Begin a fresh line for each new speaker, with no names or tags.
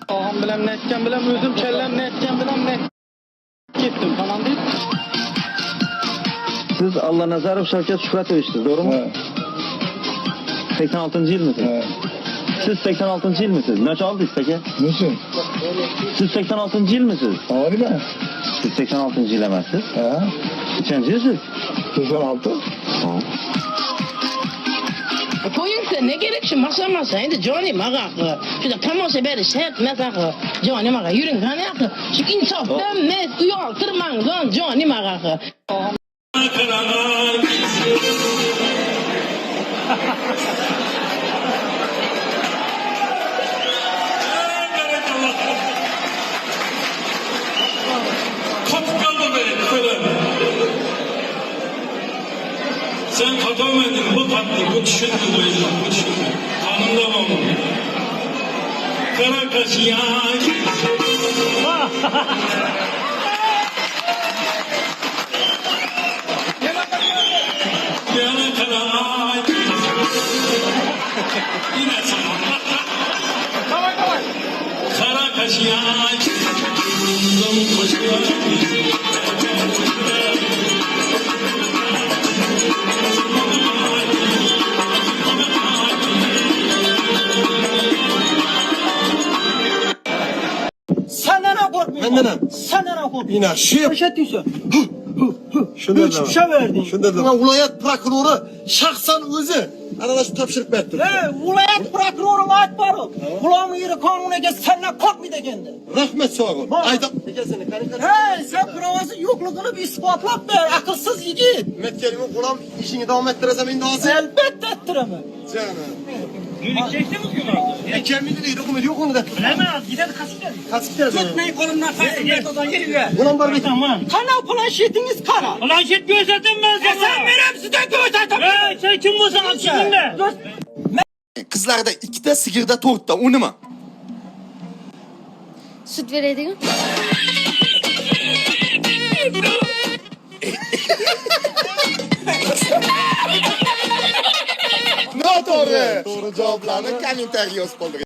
Ağam bilen ne etken bilen özüm kellem ne etken bilen ne gittim tamam değil. Siz Allah Nazarov Şevket Şükret Öğüştünüz doğru mu?
Evet.
86. yıl mısınız?
Evet.
Siz 86. yıl mısınız? Ne çaldınız peki?
Nasıl?
Siz 86. yıl mısınız?
Ağrı ben.
Siz 86. yıl emezsiniz.
He.
Kaçıncı yılsınız?
96.
Koyun sen ne gerek şu masa şimdi Johnny maga şu tamamsa beri set mesela Johnny maga yürün kan ya şu insaf ne uyal tırman Johnny maga
Kapkaldı beni kırın. Sen katamadın bu tatlı, bu düşündü bu yüzden, bu düşündü. Tanımlamam onu. Kara kaşıya. Yana kara. Yine sana. Kara kaşıya. Koşuyor.
Senden korkmuyorum.
Benden.
Senden korkmuyorum.
Yine şu
Poşet diyorsun.
Şunu
Üç bir şey verdin.
Şunu dedim. Vilayet prokuroru şahsen özü arada şu tapşırık verdi.
Vilayet prokuroru vaat var o. Kulağımı yeri kanuna geç senden korkmaydı kendi.
Rahmet sağ ol.
Bak.
Ayda.
Sen provası yokluğunu bir ispatlat be. Akılsız yiğit.
Metkelimin kulağım işini devam ettiresem indi ağzı.
Elbette ettiremem.
Canım.
Yürüyecekti mi diyorlar?
Kemini değil dokunma yok onu da.
Bilemez. Gider kaç gider.
Kaç gider.
Tutmayın kolumdan kaçın. Mertodan yerine.
Ulan var bir.
Tamam. Kanal planşetiniz kara.
Planşet gösterdim ben sana.
Sen benim size gösterdim.
Sen kim bulsan açsın be.
Kızlarda ikide sigirde tortta onu mu?
Süt vereydin.
Ne doğru? Doğru cevaplarını kendi tercih olsun.